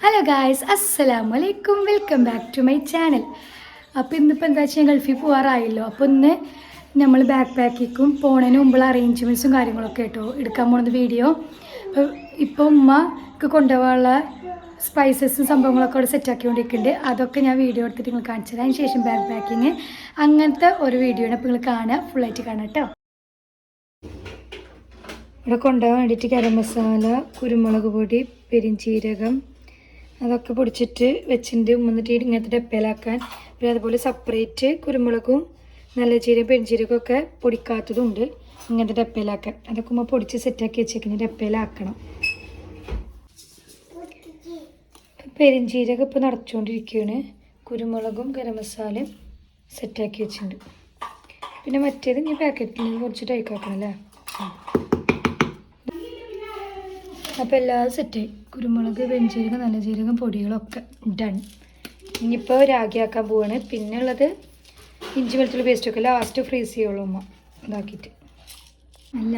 Hello guys, അസ്സലാമു അലൈക്കും. Welcome back to my channel. അപ്പോൾ ഇന്നിപ്പോൾ എന്താ വെച്ചാൽ ഗൾഫിൽ പോകാറായല്ലോ. അപ്പോൾ ഇന്ന് നമ്മൾ ബാക്ക് പാക്കിങ്ങും പോണതിന് മുമ്പുള്ള അറേഞ്ച്മെൻറ്റ്സും കാര്യങ്ങളൊക്കെ കേട്ടോ എടുക്കാൻ പോകുന്നത് വീഡിയോ. ഇപ്പോൾ ഉമ്മക്ക് കൊണ്ടുപോകാനുള്ള സ്പൈസസും സംഭവങ്ങളൊക്കെ അവിടെ സെറ്റാക്കിക്കൊണ്ടിരിക്കുന്നുണ്ട്. അതൊക്കെ ഞാൻ വീഡിയോ എടുത്തിട്ട് നിങ്ങൾ കാണിച്ചു തരാം. അതിന് ശേഷം ബാക്ക് പാക്കിങ് അങ്ങനത്തെ ഒരു വീഡിയോ ആണ്. അപ്പോൾ നിങ്ങൾ കാണുക, ഫുള്ളായിട്ട് കാണാം കേട്ടോ. ഇവിടെ കൊണ്ടുപോകാൻ വേണ്ടിയിട്ട് ഗരം മസാല, കുരുമുളക് പൊടി, പെരിഞ്ചീരകം അതൊക്കെ പൊടിച്ചിട്ട് വെച്ചിട്ടുണ്ട്. വന്നിട്ട് ഇങ്ങനത്തെ ഡപ്പയിലാക്കാൻ. പിന്നെ അതുപോലെ സെപ്പറേറ്റ് കുരുമുളകും നല്ല ജീരകം പെരിഞ്ചീരകം ഒക്കെ പൊടിക്കാത്തതും ഉണ്ട് ഇങ്ങനത്തെ ഡപ്പയിലാക്കാൻ. അതൊക്കെ പൊടിച്ച് സെറ്റാക്കി വെച്ചേക്കുന്ന ഡപ്പയിലാക്കണം. പെരിഞ്ചീരകം ഇപ്പോൾ നിറച്ചുകൊണ്ടിരിക്കുകയാണ്. കുരുമുളകും ഗരം മസാലയും സെറ്റാക്കി വെച്ചിട്ടുണ്ട്. പിന്നെ മറ്റേത് ഞാൻ പാക്കറ്റിൽ കുറച്ച് ടൈക്കാക്കണം അല്ലേ. അപ്പോൾ എല്ലാം സെറ്റായി. കുരുമുളക്, പെരിഞ്ചീരകം, നല്ല ജീരകം പൊടികളൊക്കെ ഡൺ. ഇനിയിപ്പോൾ രാഗിയാക്കാൻ പോവാണ്. പിന്നെ ഉള്ളത് ഇഞ്ചി വെളുത്തുള്ളി പേസ്റ്റൊക്കെ ലാസ്റ്റ് ഫ്രീസ് ചെയ്യുള്ളൂ ഉമ്മ ഇതാക്കിയിട്ട്. അല്ല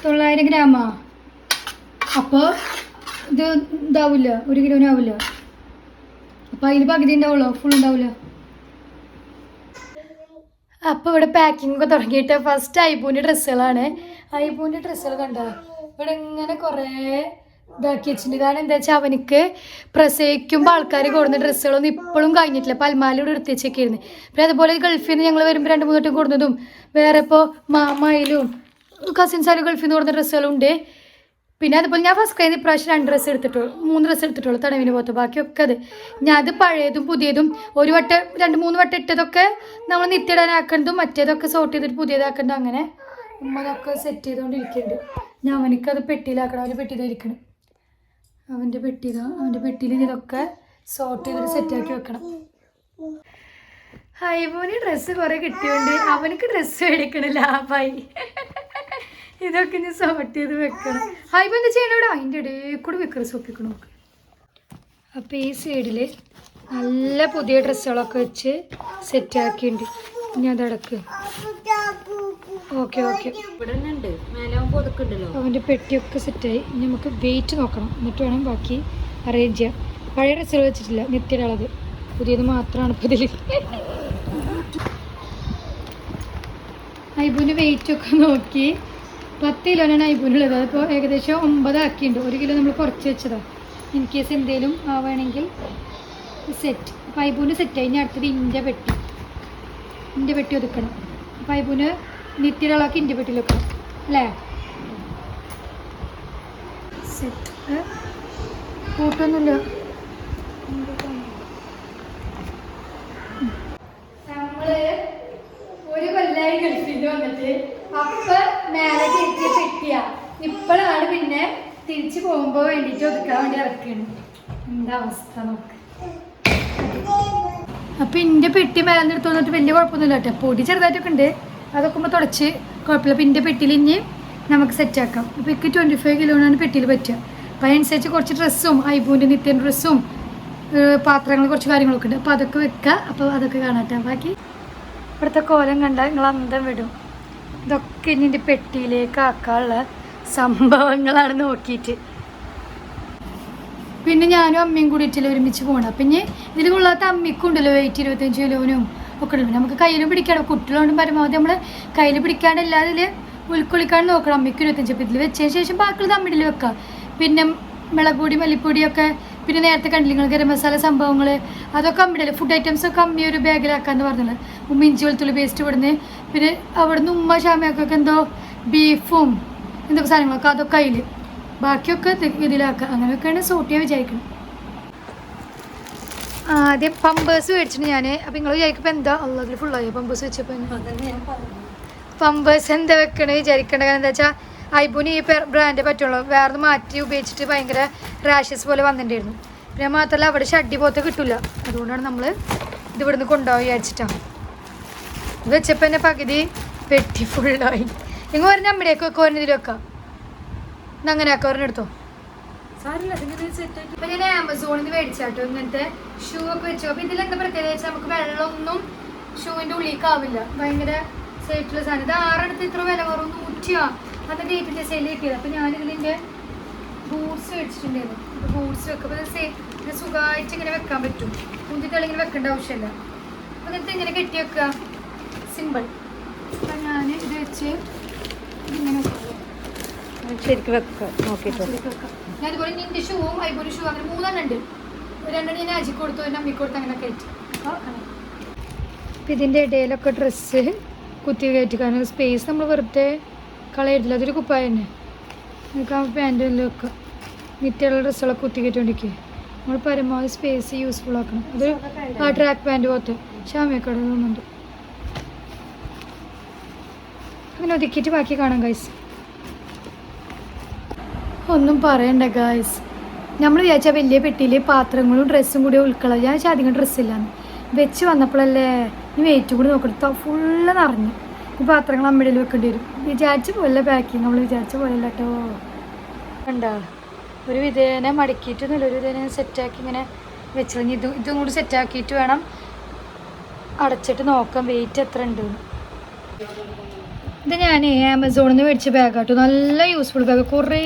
900 ഗ്രാമാ. അപ്പോൾ ഇത് ഇതാവില്ല, 1 കിലോനാവില്ല. അപ്പോൾ അതിൽ പകുതി ഉണ്ടാവുള്ളൂ, ഫുൾ ഉണ്ടാവില്ല. അപ്പോൾ ഇവിടെ പാക്കിംഗ് ഒക്കെ തുടങ്ങിയിട്ട് ഫസ്റ്റ് ഐബൂൻ്റെ ഡ്രസ്സുകളാണ്. ഐബൂൻ്റെ ഡ്രസ്സുകൾ കണ്ടോ ഇവിടെ ഇങ്ങനെ കുറേ ഇതാക്കി വെച്ചിട്ടുണ്ട്. കാരണം എന്താ വെച്ചാൽ അവനക്ക് പ്രസവിക്കുമ്പോൾ ആൾക്കാർ കൊടുക്കുന്ന ഡ്രസ്സുകളൊന്നും ഇപ്പോഴും കഴിഞ്ഞിട്ടില്ല. പൽമാലൂടെ എടുത്ത് വെച്ചൊക്കെയായിരുന്നു. പിന്നെ അതുപോലെ ഗൾഫിൽ നിന്ന് ഞങ്ങൾ വരുമ്പോൾ 2-3 വട്ടം കൊടുക്കുന്നതും വേറെ ഇപ്പോൾ മാമയിലും കസിൻസാരും ഗൾഫിൽ നിന്ന് കൊടുക്കുന്ന ഡ്രസ്സുകളുണ്ട്. പിന്നെ അതുപോലെ ഞാൻ ഫസ്റ്റ് കഴിഞ്ഞ ഇപ്രാവശ്യം 3 ഡ്രസ്സ് എടുത്തിട്ടുള്ളൂ തടവിന് പോകത്ത്. ബാക്കിയൊക്കെ അത് ഞാൻ അത് പഴയതും പുതിയതും 2-3 വട്ടം ഇട്ടതൊക്കെ നമ്മൾ നിത്യടാനാക്കുന്നതും മറ്റേതൊക്കെ സോർട്ട് ചെയ്തിട്ട് പുതിയതാക്കുന്നതും അങ്ങനെ അതൊക്കെ സെറ്റ് ചെയ്തുകൊണ്ടിരിക്കുന്നുണ്ട്. ഞാൻ അവനക്കത് പെട്ടിയിലാക്കണം. അവൻ്റെ പെട്ടിയിലായിരിക്കണം. അവൻ്റെ പെട്ടിയിൽ ഇതൊക്കെ സോർട്ട് ചെയ്തിട്ട് സെറ്റാക്കി വെക്കണം. ഹൈബോന് ഡ്രസ്സ് കുറേ കിട്ടിയോണ്ട് അവനക്ക് ഡ്രസ്സ് മേടിക്കണം ലാഭായി. ഇതൊക്കെ ഞാൻ സോർട്ട് ചെയ്ത് വെക്കണം. ഹൈബോ എന്താ ചെയ്യണം ഇവിടെ? അതിൻ്റെ ഇടയിൽ കൂടെ വെക്കണം, സോപ്പിക്കണം. അപ്പോൾ ഈ സൈഡിൽ നല്ല പുതിയ ഡ്രസ്സുകളൊക്കെ വെച്ച് സെറ്റാക്കിയിട്ടുണ്ട്. ഇനി അതടക്ക്. ഓക്കെ അവൻ്റെ പെട്ടിയൊക്കെ സെറ്റായി. ഇനി നമുക്ക് വെയിറ്റ് നോക്കണം. എന്നിട്ട് വേണം ബാക്കി അറേഞ്ച് ചെയ്യാം. പഴയ ഡ്രസ്സുകൾ വെച്ചിട്ടില്ല, നിത്യമുള്ളത് പുതിയത് മാത്രമാണ് ഇപ്പോൾ ഇതിൽ. ഐബൂൻ്റെ വെയിറ്റൊക്കെ നോക്കി 10 കിലോനാണ് ഐബൂനുള്ളത്. അതിപ്പോൾ ഏകദേശം 9 ആക്കിയിട്ടുണ്ട്. 1 കിലോ നമ്മൾ കുറച്ച് വെച്ചതാണ്. ഇൻ കേസ് എന്തെങ്കിലും ആവുകയാണെങ്കിൽ സെറ്റ്. അപ്പോൾ ഐബൂന് സെറ്റായി. ഇനി അടുത്തത് ഇൻ്റെ പെട്ടി ഒതുക്കണം. അപ്പോൾ ഐബൂന് നിത്യകളൊക്കെ ഇൻ്റെ പെട്ടിയിൽ വെക്കണം അല്ലേ. സെറ്റ് കൂട്ടൊന്നുമില്ല. നമ്മള് 1 കൊല്ലായി ഗൾഫിൽ വന്നിട്ട് അപ്പൊ മേലെ തിരിച്ച് പെട്ടിയാ. ഇപ്പോഴാണ് പിന്നെ തിരിച്ചു പോകുമ്പോ വേണ്ടിട്ട് ഒതുക്കാൻ വേണ്ടി ഇറക്കുകയാണ്. എന്താ അവസ്ഥ നോക്ക്. അപ്പൊ ഇന്റെ പെട്ടി മേലെ എടുത്ത് വന്നിട്ട് വലിയ കുഴപ്പമൊന്നുമില്ല കേട്ടോ. പൊടി ചെറുതായിട്ടൊക്കെ ഉണ്ട്. അതൊക്കെ തുടച്ച് കുഴപ്പമില്ല. അപ്പം ഇന്റെ പെട്ടിയിൽ ഇനി നമുക്ക് സെറ്റാക്കാം. അപ്പോൾ എനിക്ക് 25 കിലോനാണ് പെട്ടിയിൽ പറ്റുക. അപ്പം അതിനനുസരിച്ച് കുറച്ച് ഡ്രസ്സും ഐബൂൻ്റെ നിത്യൻ ഡ്രസ്സും പാത്രങ്ങളും കുറച്ച് കാര്യങ്ങളൊക്കെ ഉണ്ട്. അപ്പോൾ അതൊക്കെ വെക്കുക. അപ്പോൾ അതൊക്കെ കാണാട്ടോ. ബാക്കി ഇവിടുത്തെ കോലം കണ്ടാൽ നിങ്ങൾ അന്തം വിടും. ഇതൊക്കെ ഇനി എൻ്റെ പെട്ടിയിലേക്ക് ആക്കാനുള്ള സംഭവങ്ങളാണ് നോക്കിയിട്ട്. പിന്നെ ഞാനും അമ്മയും കൂടിയിട്ടില്ല ഒരുമിച്ച് പോകണം. അപ്പം ഇനി ഇതിൽ കൊള്ളാത്ത അമ്മിക്കും ഉണ്ടല്ലോ വെയിറ്റ് 25 കിലോനും ഒക്കെ ഉണ്ട്. നമുക്ക് കയ്യിലും പിടിക്കണം. കുട്ടികളുണ്ടും പരമാവധി നമ്മൾ കയ്യിൽ പിടിക്കാണ്ട് എല്ലാതിൽ ഉൾക്കൊള്ളിക്കാണ്ട് നോക്കണം. അമ്മയ്ക്ക് 25. അപ്പം ഇതിൽ വെച്ചതിന് ശേഷം ബാക്കിയുള്ള തമ്മിൽ വെക്കുക. പിന്നെ മുളക് പൊടി, മല്ലിപ്പൊടിയൊക്കെ പിന്നെ നേരത്തെ കണ്ടില്ല ഗരം മസാല സംഭവങ്ങൾ അതൊക്കെ അമ്മിടല്ലേ. ഫുഡ് ഐറ്റംസൊക്കെ അമ്മി ഒരു ബാഗിലാക്കാന്ന് പറഞ്ഞത്. ഉമ്മ ഇഞ്ചി വെളുത്തുള്ളി പേസ്റ്റ് ഇവിടുന്ന്. പിന്നെ അവിടുന്ന് ഉമ്മ ഷാമയൊക്കെ എന്തോ ബീഫും എന്തൊക്കെ സാധനങ്ങളൊക്കെ അതൊക്കെ അതിൽ ബാക്കിയൊക്കെ ഇതിലാക്കുക. അങ്ങനെയൊക്കെയാണ് സോട്ട് ചെയ്യാൻ വിചാരിക്കണം. ആദ്യം പമ്പേഴ്സ് മേടിച്ചിട്ട് ഞാൻ. അപ്പം നിങ്ങൾ വിചാരിക്കുമ്പോൾ എന്താ ഉള്ളതിൽ ഫുള്ളായോ പമ്പേഴ്സ് വെച്ചപ്പോൾ? പമ്പേഴ്സ് എന്താ വെക്കണേ വിചാരിക്കേണ്ട. കാരണം എന്താ വെച്ചാൽ ഐബൂന് ഈ ബ്രാൻഡേ പറ്റുള്ളൂ. വേറെ മാറ്റി ഉപയോഗിച്ചിട്ട് ഭയങ്കര റാഷസ് പോലെ വന്നിട്ടുണ്ടായിരുന്നു. പിന്നെ മാത്രമല്ല അവിടെ ഷഡ്ഡി പോലത്തെ കിട്ടില്ല. അതുകൊണ്ടാണ് നമ്മൾ ഇത് ഇവിടുന്ന് കൊണ്ടുപോയി വിചാരിച്ചിട്ടാണ്. ഇത് വെച്ചപ്പോൾ തന്നെ പകുതി പെട്ടി ഫുള്ളായി. നിങ്ങൾ പറഞ്ഞ അമ്മയുടെയൊക്കെ വെക്കുക, ഇതിൽ വെക്കാം. അങ്ങനെ ആക്കാം, ഒരെണ്ണെടുത്തോ. അപ്പം ഞാൻ ആമസോണിൽ നിന്ന് മേടിച്ചാട്ടോ ഇങ്ങനത്തെ ഷൂ ഒക്കെ വെച്ചു. അപ്പം ഇതിലെന്താ പ്രത്യേകത വെച്ചാൽ നമുക്ക് വെള്ളമൊന്നും ഷൂവിൻ്റെ ഉള്ളിലേക്കാവില്ല. ഭയങ്കര സേഫ്റ്റുള്ള സാധനം. ഇത് 6 എടുത്ത് ഇത്ര വില കുറവ് 100 അന്നത്തെ ഡേറ്റിൻ്റെ സെയിൽ കിട്ടിയത്. അപ്പം ഞാനിതിൻ്റെ ബൂട്ട്സ് മേടിച്ചിട്ടുണ്ടായിരുന്നു. ബൂട്ട്സ് വെക്കുക. അപ്പോൾ സുഖമായിട്ട് ഇങ്ങനെ വെക്കാൻ പറ്റും. കുന്തിത്തളി ഇങ്ങനെ വെക്കേണ്ട ആവശ്യമില്ല. അപ്പോൾ എന്നിട്ട് ഇങ്ങനെ കെട്ടി വെക്കുക, സിമ്പിൾ. അപ്പം ഞാൻ ഇത് വെച്ച് ഇതിങ്ങനെ ശരിക്കും വെക്കുക നോക്കിയിട്ട് വെക്കാം. ഞാൻ ഇതുപോലെ നിൻ്റെ ഷൂവും ഐബോൻ്റെ ഷൂ അങ്ങനെ 3 ഉണ്ട്. 2 ഞാൻ അജിക്ക് കൊടുത്തു, ഒരു അമ്മിക്ക് കൊടുത്ത് അങ്ങനെ കയറ്റി. അപ്പം ഇതിൻ്റെ ഇടയിലൊക്കെ ഡ്രസ്സ് കുത്തി കയറ്റി, കാരണം സ്പേസ് നമ്മൾ വെറുതെ കളയിട്ടില്ല. അതൊരു കുപ്പായ തന്നെ. നമുക്ക് ആ പാൻറ്റെല്ലാം വെക്കാം. നിറ്റുള്ള ഡ്രസ്സുകളൊക്കെ കുത്തി കയറ്റിക്കൊണ്ടിരിക്കുക. നമ്മൾ പരമാവധി സ്പേസ് യൂസ്ഫുൾ ആക്കണം. അത് ആ ട്രാക്ക് പാൻറ്റ് പോലത്തെ ഷാമിയൊക്കെ തോന്നുന്നുണ്ട്. അങ്ങനെ ഒതുക്കിയിട്ട് ബാക്കി കാണാം ഗൈസ്. ഒന്നും പറയണ്ട ഗൈസ്. നമ്മൾ വിചാരിച്ചാൽ വലിയ പെട്ടിയിൽ പാത്രങ്ങളും ഡ്രസ്സും കൂടി ഉൾക്കൊള്ളാം. ഞാൻ വെച്ചാൽ അധികം ഡ്രസ്സില്ലാന്ന് വെച്ച് വന്നപ്പോഴല്ലേ ഈ വെയിറ്റ് കൂടി നോക്കിയിട്ട് ഫുള്ള് നിറഞ്ഞു. ഈ പാത്രങ്ങൾ അമ്മയിൽ വെക്കേണ്ടി വരും. വിചാരിച്ച പോലെ പാക്കിങ് നമ്മൾ വിചാരിച്ച പോലെ അല്ല കേട്ടോ. കണ്ടോ, ഒരു വിധേന മടക്കിയിട്ടൊന്നുമില്ല, ഒരു വിധേന സെറ്റാക്കി ഇങ്ങനെ വെച്ചിറങ്ങി. ഇതും കൂടി സെറ്റാക്കിയിട്ട് വേണം അടച്ചിട്ട് നോക്കാം വെയിറ്റ് എത്ര ഉണ്ട്. ഇത് ഞാൻ ആമസോണിൽ നിന്ന് മേടിച്ച ബാഗാട്ടോ. നല്ല യൂസ്ഫുൾ ബാഗ്. കുറേ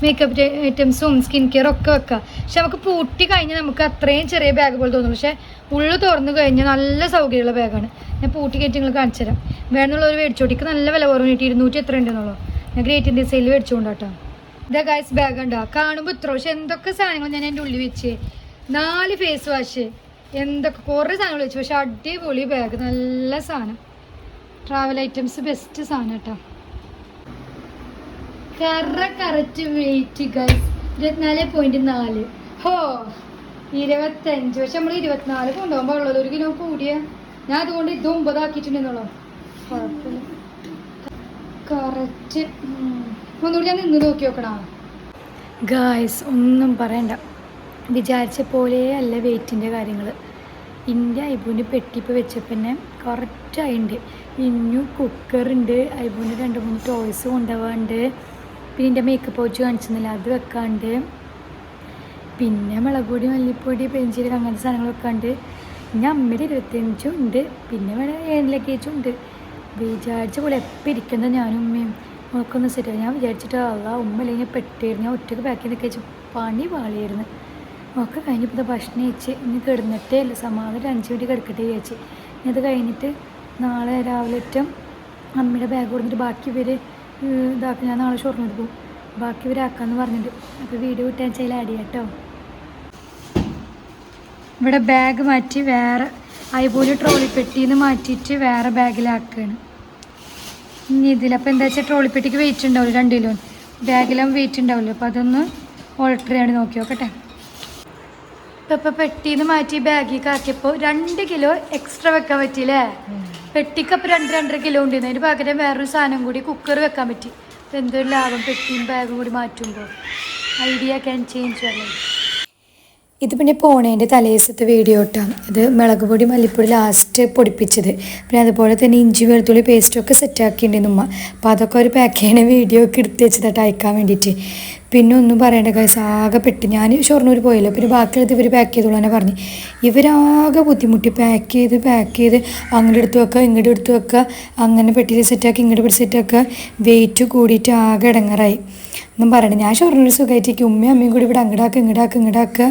മേക്കപ്പ് ഐറ്റംസും സ്കിൻ കെയറും ഒക്കെ വെക്കാം. പക്ഷെ നമുക്ക് പൂട്ടി കഴിഞ്ഞാൽ നമുക്ക് അത്രയും ചെറിയ ബാഗ് പോലെ തോന്നുള്ളൂ. പക്ഷേ ഉള്ളു തുറന്നു കഴിഞ്ഞാൽ നല്ല സൗകര്യമുള്ള ബാഗാണ്. ഞാൻ പൂട്ടി കയറ്റി നിങ്ങൾ കാണിച്ചു തരാം. വേണമെന്നുള്ളവർ മേടിച്ചോട്ടിക്ക് നല്ല വില കുറവിട്ട് 200 എത്ര ഉണ്ടെന്നുള്ളൂ. ഞാൻ ഗ്രേറ്റ് ഇന്ത്യ സെയിൽ മേടിച്ചുകൊണ്ടാട്ടോ. ഇതാ ഗൈസ് ബാഗ് ഉണ്ടോ, കാണുമ്പോൾ ഇത്ര. പക്ഷെ എന്തൊക്കെ സാധനങ്ങൾ ഞാൻ എൻ്റെ ഉള്ളിൽ വെച്ച്, 4 ഫേസ് വാഷ്, എന്തൊക്കെ കുറേ സാധനങ്ങൾ വെച്ചു. പക്ഷെ അടിപൊളി ബാഗ്, നല്ല സാധനം. ട്രാവൽ ഐറ്റംസ് ബെസ്റ്റ് സാധനം കേട്ടോ. Correct weight guys 24.4. ഹോ 25. പക്ഷെ നമ്മൾ 24 കൊണ്ടുപോകുമ്പോൾ ഉള്ളത് 1 കിലോ കൂടിയ. ഞാൻ അതുകൊണ്ട് ഇത് 9 ആക്കിയിട്ടുണ്ടെന്നുള്ളൂ. കുഴപ്പമില്ല, കറക്റ്റ്. ഒന്നുകൂടി ഞാൻ നിന്ന് നോക്കി നോക്കണോ ഗായ്സ്. ഒന്നും പറയണ്ട, വിചാരിച്ച പോലെ അല്ല വെയിറ്റിൻ്റെ കാര്യങ്ങൾ. എൻ്റെ ഐബൂന് പെട്ടിപ്പോൾ വെച്ചപ്പോൾ തന്നെ കറക്റ്റായിട്ടുണ്ട്. ഇനിയും കുക്കറുണ്ട്, ഐബൂന് 2-3 ടോയ്സ് കൊണ്ടുപോകാണ്ട്, പിന്നെ എൻ്റെ മേക്കപ്പ് പൗച്ച് കാണിച്ചിരുന്നില്ല അത് വെക്കാണ്ട്, പിന്നെ മുളക് പൊടി, മല്ലിപ്പൊടി, പെരിഞ്ചീരകം അങ്ങനത്തെ സാധനങ്ങൾ വെക്കാണ്ട്. പിന്നെ അമ്മയുടെ 25 ഉണ്ട്, പിന്നെ ഇവിടെ 7 ലഗേജും ഉണ്ട്. വിചാരിച്ച പോലെ എപ്പോൾ ഇരിക്കുന്നത് ഞാനും ഉമ്മയും നോക്കൊന്ന് സെറ്റ്. ഞാൻ വിചാരിച്ചിട്ട് ഉമ്മ അല്ലെങ്കിൽ പെട്ടായിരുന്നു. ഞാൻ ഒറ്റയ്ക്ക് പാക്ക് ചെയ്തൊക്കെ വെച്ച് പണി പാളിയായിരുന്നു. ഒക്കെ കഴിഞ്ഞപ്പോൾ ഭക്ഷണം കഴിച്ച് ഇനി കിടന്നിട്ടേ ഇല്ല. സമാധാനം 5 മിനിറ്റ് കിടക്കട്ടെ വിചാരിച്ച്. ഇനി അത് കഴിഞ്ഞിട്ട് നാളെ രാവിലെ ഏറ്റവും അമ്മയുടെ ബാഗ് കൊടുത്തിട്ട് ബാക്കി ഇവർ ഇതാക്കി. ഞാൻ നാളെ ഷൊർണൂർ പോകും, ബാക്കി ഇവരാക്കാമെന്ന് പറഞ്ഞിട്ട്. അപ്പോൾ വീഡിയോ കിട്ടാൻ വെച്ചാൽ ആഡ് ചെയ്യാം കേട്ടോ. ഇവിടെ ബാഗ് മാറ്റി വേറെ അതുപോലെ ട്രോളിപ്പെട്ടിന്ന് മാറ്റിയിട്ട് വേറെ ബാഗിലാക്കുകയാണ്. ഇനി ഇതിലപ്പോൾ എന്താ വെച്ചാൽ ട്രോളിപ്പെട്ടിക്ക് വെയിറ്റ് ഉണ്ടാവില്ല, 2 കിലോ ബാഗിലാകുമ്പോൾ വെയിറ്റ് ഉണ്ടാവില്ല. അപ്പോൾ അതൊന്ന് ഓൾട്ടർ ചെയ്യാണ്ട് നോക്കി നോക്കട്ടെ. ഇപ്പോൾ പെട്ടിന്ന് മാറ്റി ബാഗിലേക്ക് ആക്കിയപ്പോൾ 2 കിലോ എക്സ്ട്രാ വെക്കാൻ പറ്റിയില്ലേ. പെട്ടിക്കപ്പോൾ 2-2.5 കിലോ ഉണ്ട്. അതിന് പകരം വേറൊരു സാധനം കൂടി കുക്കർ വെക്കാൻ പറ്റി. അപ്പോൾ എന്തൊരു ലാഭം പെട്ടിയും ബാഗും കൂടി മാറ്റുമ്പോൾ. ഐഡിയ ക്യാൻ ചേഞ്ച് അല്ലേ. ഇത് പിന്നെ പോണേൻ്റെ തലേദിവസത്തെ വീഡിയോ ഇട്ടാം. ഇത് മുളക് പൊടി മല്ലിപ്പൊടി ലാസ്റ്റ് പൊടിപ്പിച്ചത്. പിന്നെ അതുപോലെ തന്നെ ഇഞ്ചി വെളുത്തുള്ളി പേസ്റ്റൊക്കെ സെറ്റാക്കിയിട്ടുണ്ടെന്ന് ഉമ്മ. അപ്പോൾ അതൊക്കെ ഒരു പാക്ക് ചെയ്യണ വീഡിയോ ഒക്കെ എടുത്ത് വെച്ചതായിട്ട് അയക്കാൻ വേണ്ടിയിട്ട്. പിന്നെ ഒന്നും പറയേണ്ട ഗൈസ്, ആകെ പെട്ട്. ഞാൻ ഷൊർണൂർ പോയല്ലോ, പിന്നെ ബാക്കിയുള്ളത് ഇവർ പാക്ക് ചെയ്തോളൂ തന്നെ പറഞ്ഞ്. ഇവരാകെ ബുദ്ധിമുട്ടി പാക്ക് ചെയ്ത് അങ്ങോട്ട് എടുത്ത് വെക്കുക, ഇങ്ങോട്ട് എടുത്ത് വെക്കുക, അങ്ങനെ പെട്ടിയിൽ സെറ്റാക്കി ഇങ്ങോട്ട് പിടിച്ച് സെറ്റാക്കുക. വെയിറ്റ് കൂടിയിട്ട് ആകെ ഇടങ്ങറായി. ഒന്നും പറയണ്ട. ഞാൻ ഷൊർണൂർ സുഖമായിട്ടേക്ക് ഉമ്മയും അമ്മയും കൂടി ഇവിടെ ഇങ്ങോട്ടാക്കുക.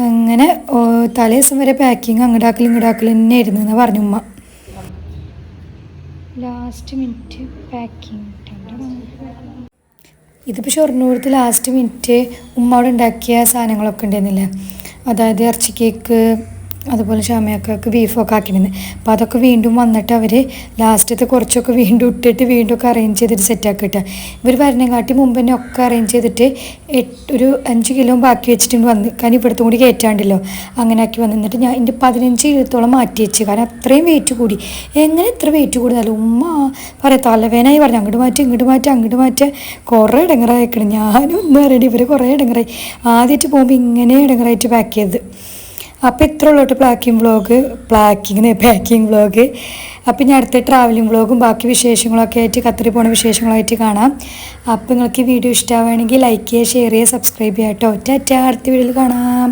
അങ്ങനെ തലേ ദിവസം വരെ പാക്കിങ് അങ്ങോട്ടാക്കൽ തന്നെ ആയിരുന്നു എന്നാണ് പറഞ്ഞു ഉമ്മ. Last minute packing. ഇതിപ്പോൾ ഷൊർണൂരത്ത് ലാസ്റ്റ് മിനിറ്റ് ഉമ്മ അവിടെ ഉണ്ടാക്കിയ സാധനങ്ങളൊക്കെ ഉണ്ടായിരുന്നില്ല. അതായത് ഇറച്ചി കേക്ക്, അതുപോലെ ഷാമയൊക്കെ ബീഫൊക്കെ ആക്കിയിരുന്നു. അപ്പോൾ അതൊക്കെ വീണ്ടും വന്നിട്ട് അവർ ലാസ്റ്റത്തെ കുറച്ചൊക്കെ വീണ്ടും ഇട്ടിട്ട് വീണ്ടും ഒക്കെ അറേഞ്ച് ചെയ്തിട്ട് സെറ്റാക്കി കിട്ടുക. ഇവർ വരണേക്കാട്ടി മുമ്പ് തന്നെ ഒക്കെ അറേഞ്ച് ചെയ്തിട്ട് ഒരു 5 കിലോ ബാക്കി വെച്ചിട്ട് വന്ന്. കാരണം ഇവിടുത്തെ കൂടി കയറ്റാണ്ടല്ലോ, അങ്ങനെ ആക്കി വന്നിട്ട് ഞാൻ എൻ്റെ 15 കിലോത്തോളം മാറ്റി വെച്ച്. കാരണം അത്രയും വെയിറ്റ് കൂടി. എങ്ങനെ ഇത്ര വെയിറ്റ് കൂടുതൽ ഉമ്മ പറയാം, തലവേനായി പറഞ്ഞു അങ്ങോട്ട് മാറ്റുക. കുറേ ഇടങ്ങറായിക്കണം. ഞാനൊന്നും അറിയണ്ട, ഇവർ കുറേ ഇടങ്ങറായി. ആദ്യമായിട്ട് പോകുമ്പോൾ ഇങ്ങനെ ഇടങ്ങറായിട്ട് പാക്ക് ചെയ്തത്. അപ്പോൾ ഇത്ര ഉള്ളോട്ട് പാക്കിംഗ് വ്ളോഗ്. അപ്പോൾ ഇനി അടുത്ത ട്രാവലിംഗ് വ്ളോഗും ബാക്കി വിശേഷങ്ങളൊക്കെ ആയിട്ട്, ഖത്തറിൽ പോണ വിശേഷങ്ങളായിട്ട് കാണാം. അപ്പോൾ നിങ്ങൾക്ക് ഈ വീഡിയോ ഇഷ്ടമാവുകയാണെങ്കിൽ ലൈക്ക് ചെയ്യുക, ഷെയർ ചെയ്യുക, സബ്സ്ക്രൈബ് ചെയ്യുക കേട്ടോ. ടാറ്റാ, അടുത്ത വീഡിയോയിൽ കാണാം.